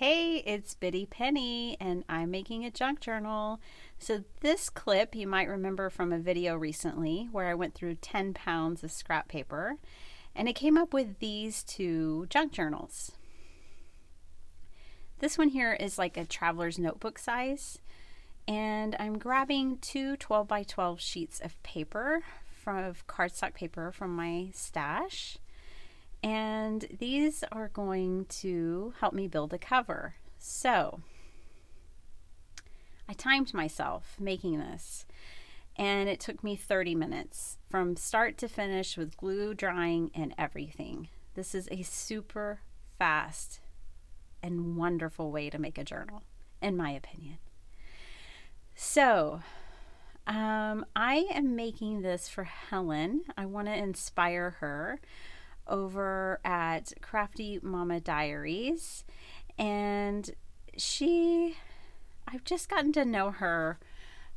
Hey, it's Biddy Penny, and I'm making a junk journal. So, this clip you might remember from a video recently where I went through 10 pounds of scrap paper, and it came up with these two junk journals. This one here is like a traveler's notebook size, and I'm grabbing two 12 by 12 sheets of paper from cardstock paper from my stash. And these are going to help me build a cover. So I timed myself making this, and it took me 30 minutes from start to finish with glue, drying, and everything. This is a super fast and wonderful way to make a journal, in my opinion. So I am making this for Helen. I want to inspire her over at Crafty Mama Diaries, and I've just gotten to know her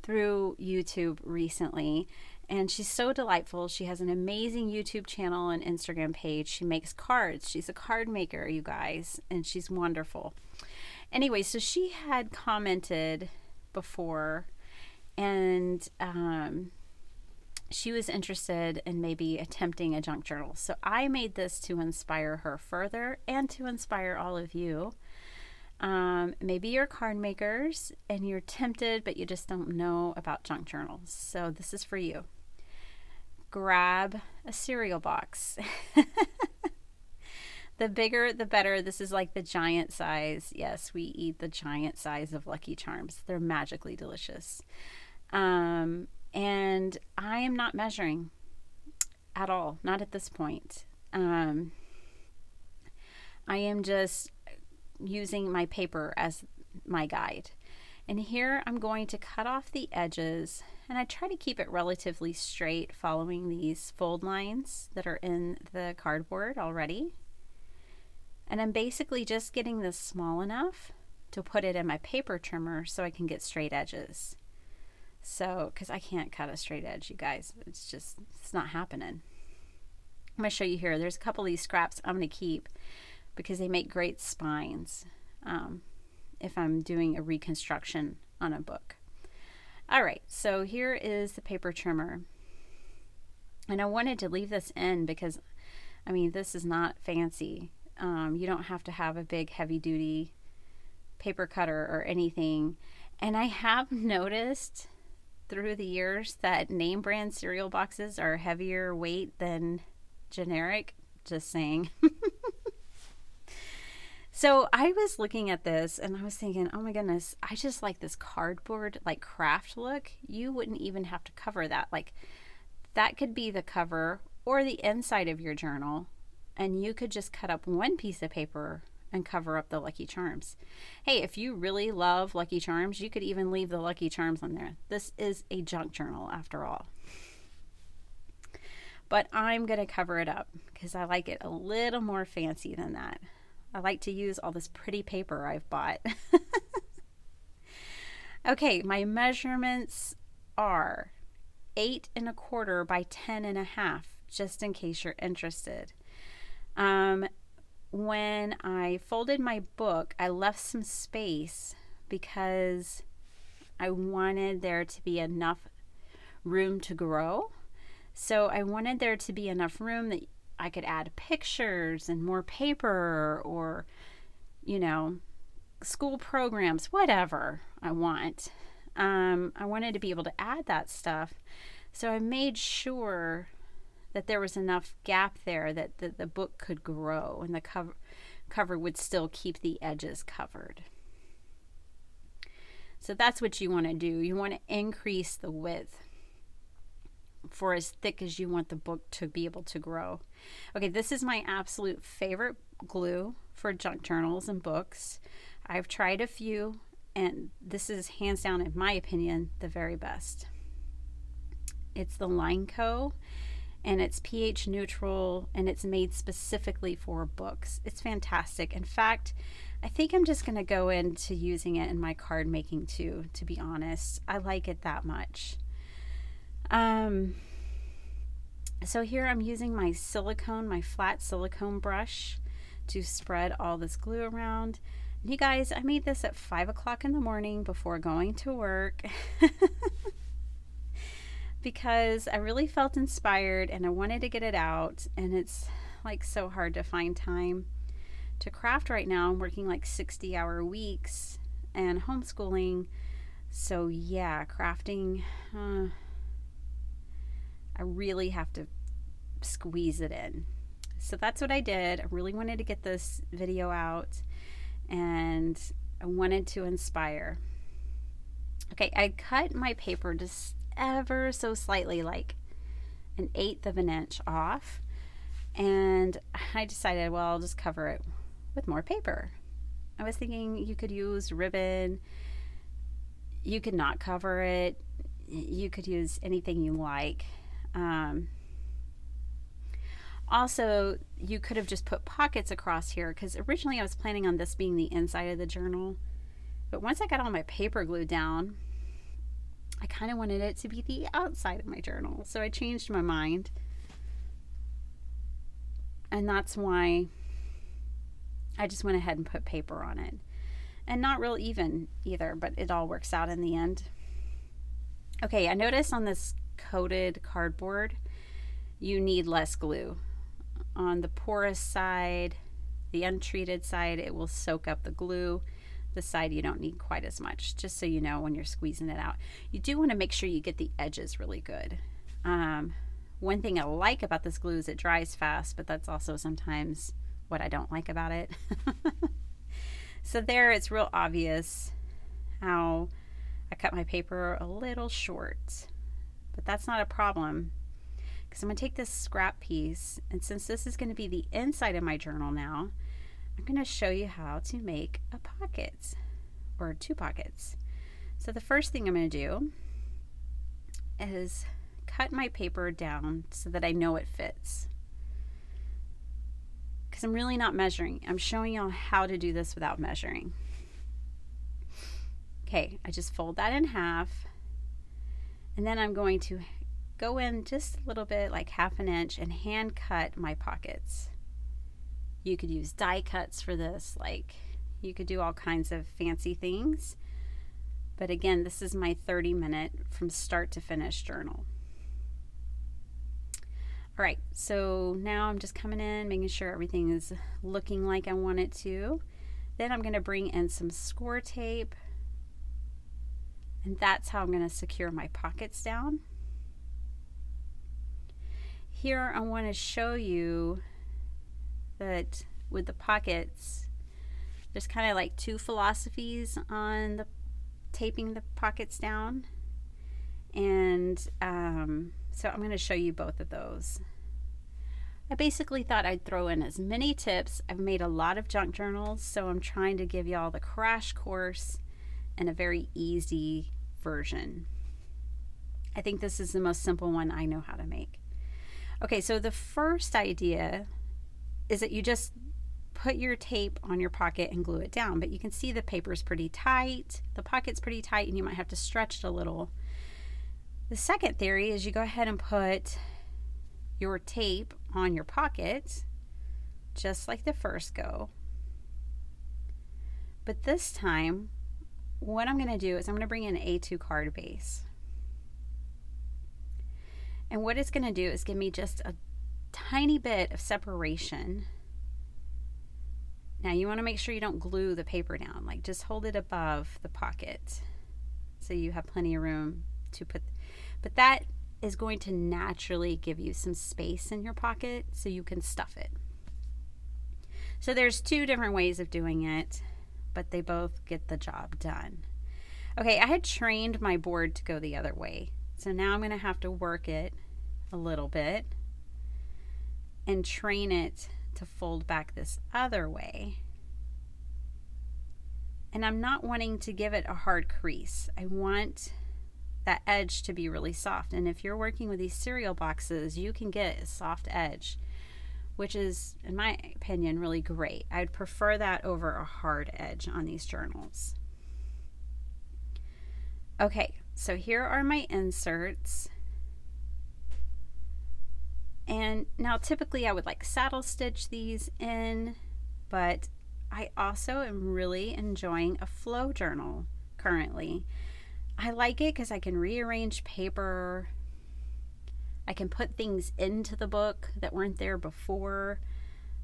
through YouTube recently, and she's so delightful. She has an amazing YouTube channel and Instagram page. She makes cards. She's a card maker, you guys, and she's wonderful. Anyway, so she had commented before, and she was interested in maybe attempting a junk journal. So I made this to inspire her further and to inspire all of you. Maybe you're card makers and you're tempted, but you just don't know about junk journals. So this is for you. Grab a cereal box. The bigger, the better. This is like the giant size. Yes, we eat the giant size of Lucky Charms. They're magically delicious. And I am not measuring at all, not at this point. I am just using my paper as my guide. And here I'm going to cut off the edges, and I try to keep it relatively straight following these fold lines that are in the cardboard already. And I'm basically just getting this small enough to put it in my paper trimmer so I can get straight edges. So, because I can't cut a straight edge, you guys. It's not happening. I'm going to show you here. There's a couple of these scraps I'm going to keep because they make great spines if I'm doing a reconstruction on a book. All right, so here is the paper trimmer. And I wanted to leave this in because, I mean, this is not fancy. You don't have to have a big heavy-duty paper cutter or anything. And I have noticed through the years that name brand cereal boxes are heavier weight than generic. Just saying. So I was looking at this and I was thinking, oh my goodness, I just like this cardboard like craft look. You wouldn't even have to cover that. Like that could be the cover or the inside of your journal, and you could just cut up one piece of paper and cover up the Lucky Charms. Hey, if you really love Lucky Charms, you could even leave the Lucky Charms on there. This is a junk journal after all. But I'm going to cover it up because I like it a little more fancy than that. I like to use all this pretty paper I've bought. Okay, my measurements are 8¼ by 10½, just in case you're interested. When I folded my book, I left some space because I wanted there to be enough room to grow. So I wanted there to be enough room that I could add pictures and more paper or, school programs, whatever I want. I wanted to be able to add that stuff. So I made sure that there was enough gap there that the book could grow and the cover would still keep the edges covered. So that's what you want to do. You want to increase the width for as thick as you want the book to be able to grow. Okay, this is my absolute favorite glue for junk journals and books. I've tried a few, and this is hands down, in my opinion, the very best. It's the Line Co., and it's pH neutral, and it's made specifically for books. It's fantastic. In fact, I think I'm just going to go into using it in my card making too, to be honest. I like it that much. So here I'm using my flat silicone brush to spread all this glue around. You guys, I made this at 5 o'clock in the morning before going to work because I really felt inspired and I wanted to get it out, and it's like so hard to find time to craft right now. I'm working like 60-hour weeks and homeschooling. So yeah, crafting, I really have to squeeze it in. So that's what I did. I really wanted to get this video out and I wanted to inspire. Okay, I cut my paper just ever so slightly, like 1/8 of an inch off, and I decided, well, I'll just cover it with more paper. I was thinking you could use ribbon, you could not cover it, you could use anything you like. Also, you could have just put pockets across here, because originally I was planning on this being the inside of the journal, but once I got all my paper glued down, I kind of wanted it to be the outside of my journal, so I changed my mind, and that's why I just went ahead and put paper on it. And not real even either, but it all works out in the end. Okay, I noticed on this coated cardboard, you need less glue. On the porous side, the untreated side, it will soak up the glue. The side you don't need quite as much, just so you know when you're squeezing it out. You do want to make sure you get the edges really good. One thing I like about this glue is it dries fast, but that's also sometimes what I don't like about it. So there, it's real obvious how I cut my paper a little short, but that's not a problem, because I'm going to take this scrap piece, and since this is going to be the inside of my journal now, I'm going to show you how to make a pocket, or 2 pockets. So the first thing I'm going to do is cut my paper down so that I know it fits, because I'm really not measuring. I'm showing y'all how to do this without measuring. Okay, I just fold that in half, and then I'm going to go in just a little bit, like 1/2 inch, and hand cut my pockets. You could use die cuts for this, like you could do all kinds of fancy things. But again, this is my 30-minute from start to finish journal. All right, so now I'm just coming in, making sure everything is looking like I want it to. Then I'm going to bring in some scor tape, and that's how I'm going to secure my pockets down. Here I want to show you that with the pockets, there's kind of like 2 philosophies on the taping the pockets down, and so I'm going to show you both of those. I basically thought I'd throw in as many tips. I've made a lot of junk journals, so I'm trying to give y'all the crash course in a very easy version. I think this is the most simple one I know how to make. Okay, so the first idea is that you just put your tape on your pocket and glue it down, but you can see the paper's pretty tight, the pocket's pretty tight, and you might have to stretch it a little. The second theory is you go ahead and put your tape on your pocket, just like the first go. But this time, what I'm going to do is I'm going to bring in an A2 card base. And what it's going to do is give me just a tiny bit of separation. Now you want to make sure you don't glue the paper down, like just hold it above the pocket so you have plenty of room to put, but that is going to naturally give you some space in your pocket so you can stuff it. So there's 2 different ways of doing it, but they both get the job done. Okay, I had trained my board to go the other way, so now I'm going to have to work it a little bit and train it to fold back this other way. And I'm not wanting to give it a hard crease. I want that edge to be really soft. And if you're working with these cereal boxes, you can get a soft edge, which is, in my opinion, really great. I'd prefer that over a hard edge on these journals. Okay, so here are my inserts. And now typically I would like saddle stitch these in, but I also am really enjoying a flow journal currently. I like it because I can rearrange paper. I can put things into the book that weren't there before.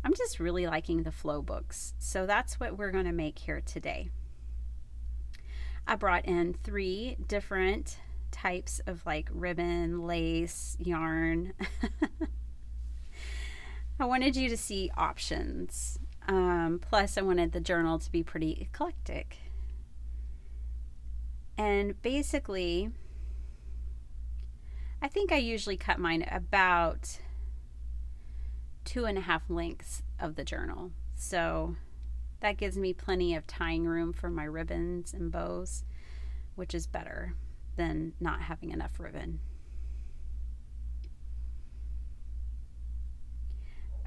I'm just really liking the flow books. So that's what we're going to make here today. I brought in 3 different types of like ribbon, lace, yarn. I wanted you to see options. Plus, I wanted the journal to be pretty eclectic. And basically, I think I usually cut mine about 2.5 lengths of the journal. So that gives me plenty of tying room for my ribbons and bows, which is better than not having enough ribbon.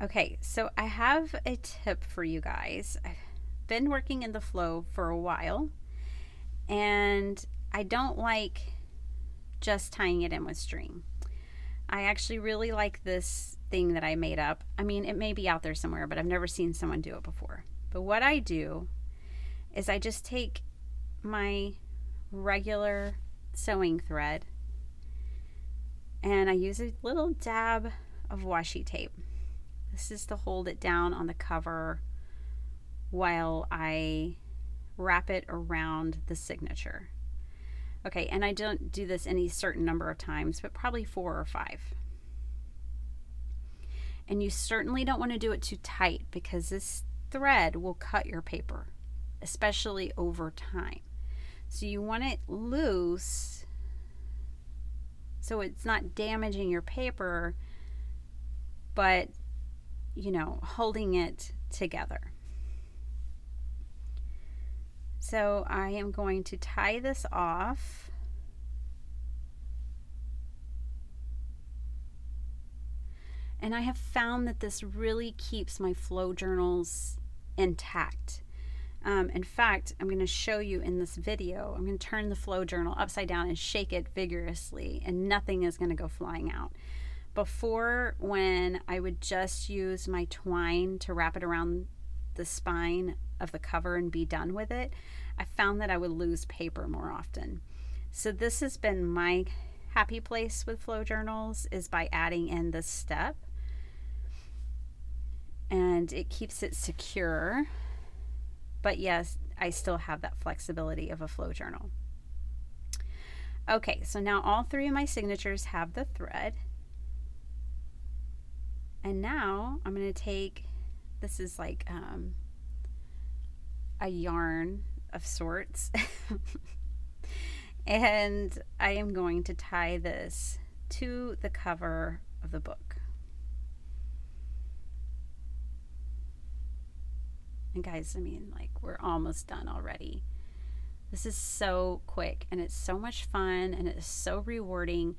Okay, so I have a tip for you guys. I've been working in the flow for a while, and I don't like just tying it in with string. I actually really like this thing that I made up. I mean, it may be out there somewhere, but I've never seen someone do it before. But what I do is I just take my regular sewing thread and I use a little dab of washi tape. This is to hold it down on the cover while I wrap it around the signature. Okay, and I don't do this any certain number of times, but probably 4 or 5. And you certainly don't want to do it too tight because this thread will cut your paper, especially over time. So you want it loose so it's not damaging your paper, but holding it together. So I am going to tie this off. And I have found that this really keeps my flow journals intact. In fact, I'm going to show you in this video, I'm going to turn the flow journal upside down and shake it vigorously, and nothing is going to go flying out. Before, when I would just use my twine to wrap it around the spine of the cover and be done with it, I found that I would lose paper more often. So this has been my happy place with flow journals, is by adding in this step. And it keeps it secure. But yes, I still have that flexibility of a flow journal. Okay, so now all 3 of my signatures have the thread. And now I'm going to take, this is like a yarn of sorts. And I am going to tie this to the cover of the book. And guys, I mean, like, we're almost done already. This is so quick and it's so much fun and it's so rewarding.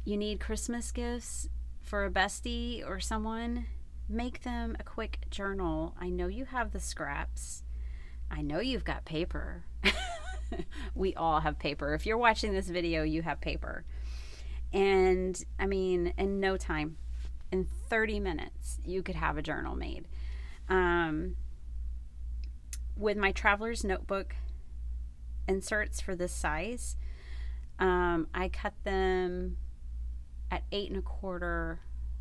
You need Christmas gifts for a bestie or someone, make them a quick journal. I know you have the scraps. I know you've got paper. We all have paper. If you're watching this video, you have paper. And I mean, in no time, in 30 minutes, you could have a journal made. With my traveler's notebook inserts for this size, I cut them at 8 1/4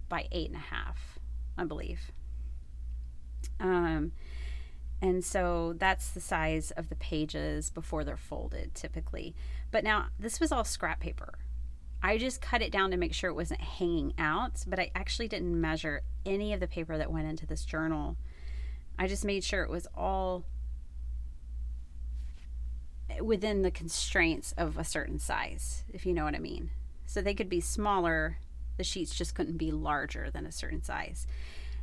by 8 1/2, I believe. And so that's the size of the pages before they're folded typically. But now this was all scrap paper. I just cut it down to make sure it wasn't hanging out, but I actually didn't measure any of the paper that went into this journal. I just made sure it was all within the constraints of a certain size, if you know what I mean. So they could be smaller, the sheets just couldn't be larger than a certain size.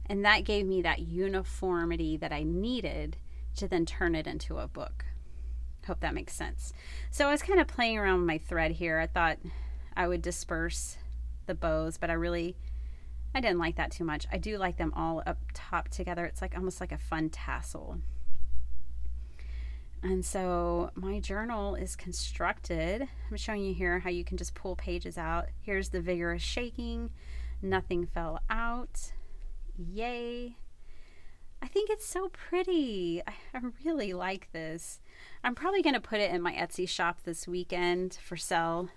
And that gave me that uniformity that I needed to then turn it into a book. Hope that makes sense. So I was kind of playing around with my thread here. I thought I would disperse the bows, but I didn't like that too much. I do like them all up top together. It's like almost like a fun tassel. And so my journal is constructed. I'm showing you here how you can just pull pages out. Here's the vigorous shaking. Nothing fell out. Yay. I think it's so pretty. I really like this. I'm probably going to put it in my Etsy shop this weekend for sale.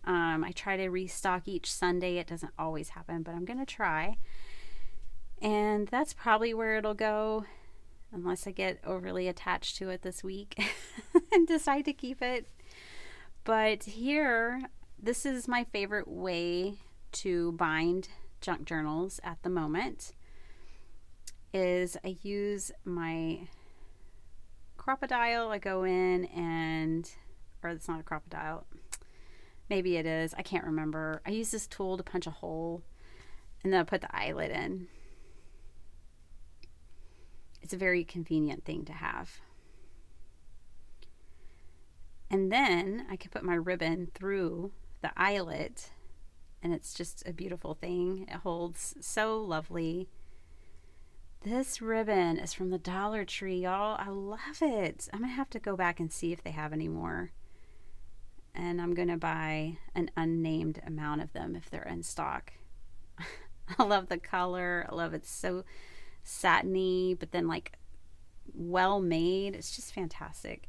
I try to restock each Sunday. It doesn't always happen, but I'm going to try. And that's probably where it'll go, unless I get overly attached to it this week and decide to keep it. But here, this is my favorite way to bind junk journals at the moment, is I use my crocodile. I go in and, or it's not a crocodile, maybe it is, I can't remember. I use this tool to punch a hole and then I put the eyelet in. It's a very convenient thing to have. And then I can put my ribbon through the eyelet and it's just a beautiful thing. It holds so lovely. This ribbon is from the Dollar Tree, y'all. I love it. I'm going to have to go back and see if they have any more. And I'm going to buy an unnamed amount of them if they're in stock. I love the color. I love it's so satiny, but then like well made. It's just fantastic.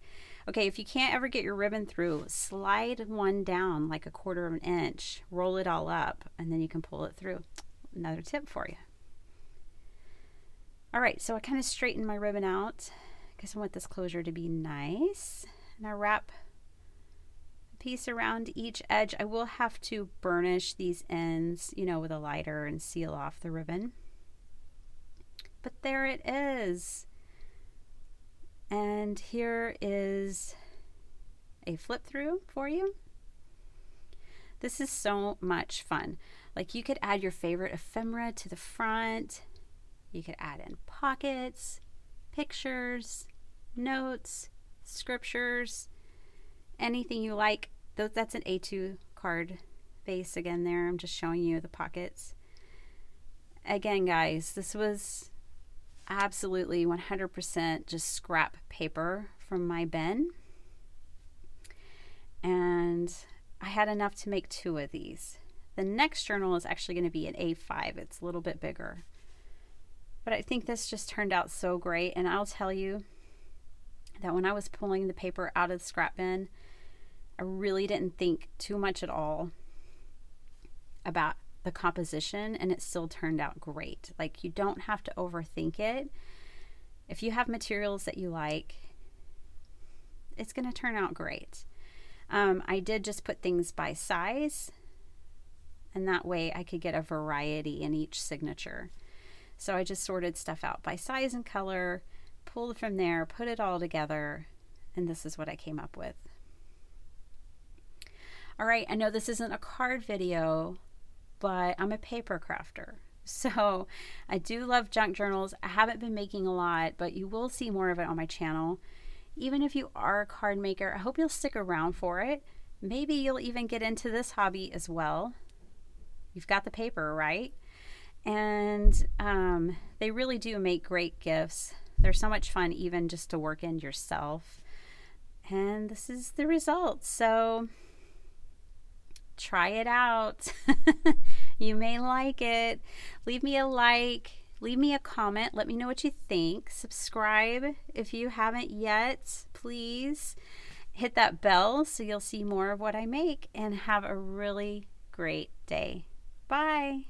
Okay, if you can't ever get your ribbon through, slide one down like 1/4 of an inch, roll it all up, and then you can pull it through. Another tip for you. All right, so I kind of straighten my ribbon out because I want this closure to be nice. And I wrap a piece around each edge. I will have to burnish these ends, you know, with a lighter and seal off the ribbon. But there it is. And here is a flip through for you. This is so much fun. Like you could add your favorite ephemera to the front. You could add in pockets, pictures, notes, scriptures, anything you like. That's an A2 card base again there. I'm just showing you the pockets. Again, guys, this was absolutely 100% just scrap paper from my bin. And I had enough to make 2 of these. The next journal is actually going to be an A5. It's a little bit bigger. But I think this just turned out so great. And I'll tell you that when I was pulling the paper out of the scrap bin, I really didn't think too much at all about the composition, and it still turned out great. Like, you don't have to overthink it. If you have materials that you like, it's going to turn out great. I did just put things by size, and that way I could get a variety in each signature. So I just sorted stuff out by size and color, pulled from there, put it all together, and this is what I came up with. All right, I know this isn't a card video, but I'm a paper crafter. So I do love junk journals. I haven't been making a lot, but you will see more of it on my channel. Even if you are a card maker, I hope you'll stick around for it. Maybe you'll even get into this hobby as well. You've got the paper, right? And they really do make great gifts. They're so much fun even just to work in yourself. And this is the result. So try it out. You may like it. Leave me a like. Leave me a comment. Let me know what you think. Subscribe if you haven't yet. Please hit that bell so you'll see more of what I make. And have a really great day. Bye.